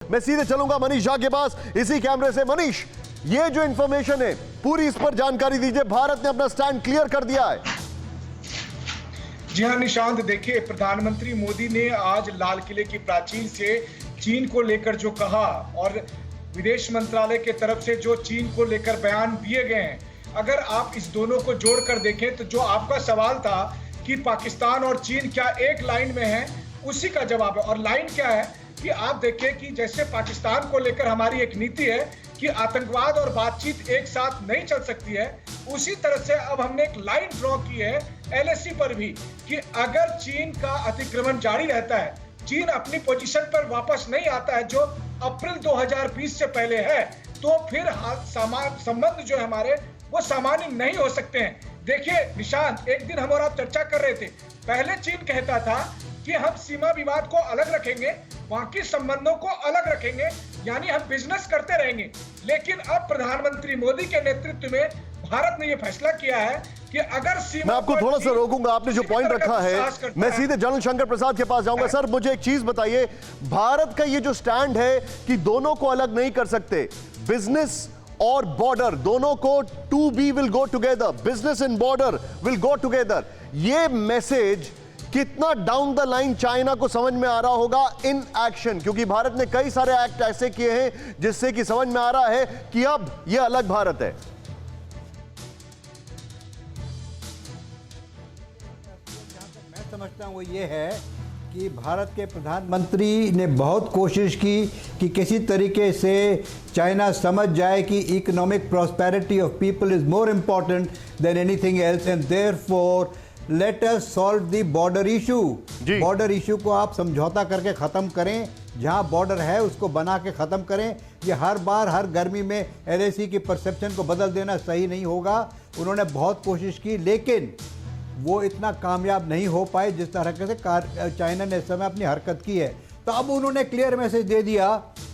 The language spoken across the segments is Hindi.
मैं सीधे चलूंगा मनीष झा के पास इसी कैमरे से। मनीष, ये जो इंफॉर्मेशन है पूरी इस पर जानकारी दीजिए। भारत ने अपना स्टैंड क्लियर कर दिया है। जी हाँ निशांत, देखिए प्रधानमंत्री मोदी ने आज लाल किले की प्राचीर से चीन को लेकर जो कहा और विदेश मंत्रालय के तरफ से जो चीन को लेकर बयान दिए गए हैं, अगर आप इस दोनों को जोड़कर देखें तो जो आपका सवाल था कि पाकिस्तान और चीन क्या एक लाइन में है, उसी का जवाब है। और लाइन क्या है कि आप देखिए कि जैसे पाकिस्तान को लेकर हमारी एक नीति है कि आतंकवाद और बातचीत एक साथ नहीं चल सकती है, उसी तरह से अब हमने एक लाइन ड्रॉ की है एलएसी पर भी कि अगर चीन का अतिक्रमण जारी रहता है, चीन अपनी पोजीशन पर वापस नहीं आता है जो अप्रैल 2020 से पहले है, तो फिर संबंध जो है हमारे वो सामान्य नहीं हो सकते हैं। देखिए निशांत, एक दिन हम और आप चर्चा कर रहे थे, पहले चीन कहता था कि हम सीमा विवाद को अलग रखेंगे, बाकी संबंधों को अलग रखेंगे, यानी हम बिजनेस करते रहेंगे। लेकिन अब प्रधानमंत्री मोदी के नेतृत्व में भारत ने यह फैसला किया है कि अगर सीमा, मैं आपको थोड़ा सा रोकूंगा, आपने जो पॉइंट रखा है, मैं सीधे जनरल शंकर प्रसाद के पास जाऊंगा। सर, मुझे एक चीज बताइए, भारत का ये जो स्टैंड है कि दोनों को अलग नहीं कर सकते, बिजनेस और बॉर्डर दोनों को, to be will go together, business and border will go together, ये मैसेज कितना डाउन द लाइन चाइना को समझ में आ रहा होगा इन एक्शन? क्योंकि भारत ने कई सारे एक्ट ऐसे किए हैं जिससे कि समझ में आ रहा है कि अब ये अलग भारत है। मैं समझता हूं वो ये है कि भारत के प्रधानमंत्री ने बहुत कोशिश की कि किसी तरीके से चाइना समझ जाए कि economic prosperity of people is more important than anything else, and therefore let us solve the border issue. Border issue को आप समझौता करके ख़त्म करें, जहां बॉर्डर है उसको बना के ख़त्म करें। ये हर बार हर गर्मी में एलएसी की परसेप्शन को बदल देना सही नहीं होगा। उन्होंने बहुत कोशिश की लेकिन वो इतना कामयाब नहीं हो पाए जिस तरह से चाइना ने इस समय अपनी हरकत की है। तो अब उन्होंने क्लियर मैसेज दे दिया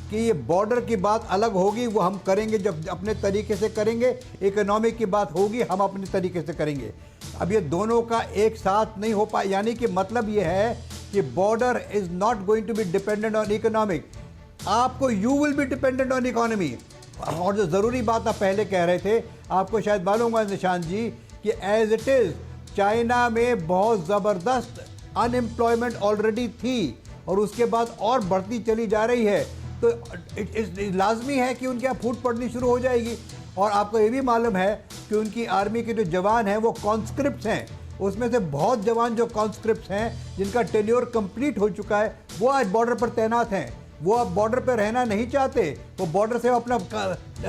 कि ये बॉर्डर की बात अलग होगी, वो हम करेंगे जब अपने तरीके से करेंगे, इकोनॉमिक की बात होगी हम अपने तरीके से करेंगे। अब ये दोनों का एक साथ नहीं हो पाए, यानी कि मतलब ये है कि border is not going to be dependent on economic, आपको you will be dependent on economy. और जो ज़रूरी बात आप पहले कह रहे थे, आपको शायद मालूम होगा निशांत जी कि एज इट इज़ चाइना में बहुत ज़बरदस्त अनएम्प्लॉयमेंट ऑलरेडी थी और उसके बाद और बढ़ती चली जा रही है, तो लाजमी है कि उनके यहाँ फूट पड़नी शुरू हो जाएगी। और आपको ये भी मालूम है कि उनकी आर्मी के जो जवान हैं वो कॉन्स्क्रिप्ट्स हैं, उसमें से बहुत जवान जो कॉन्स्क्रिप्ट्स हैं जिनका टेन्योर कंप्लीट हो चुका है वो आज बॉर्डर पर तैनात हैं। वो अब बॉर्डर पर रहना नहीं चाहते, वो बॉर्डर से अपना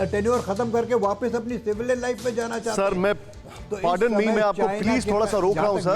टेन्योर खत्म करके वापस अपनी सिविलियन लाइफ में जाना चाहते हैं। सर, मैं पार्डन मी, मैं आपको प्लीज थोड़ा सा रोक रहा हूं सर।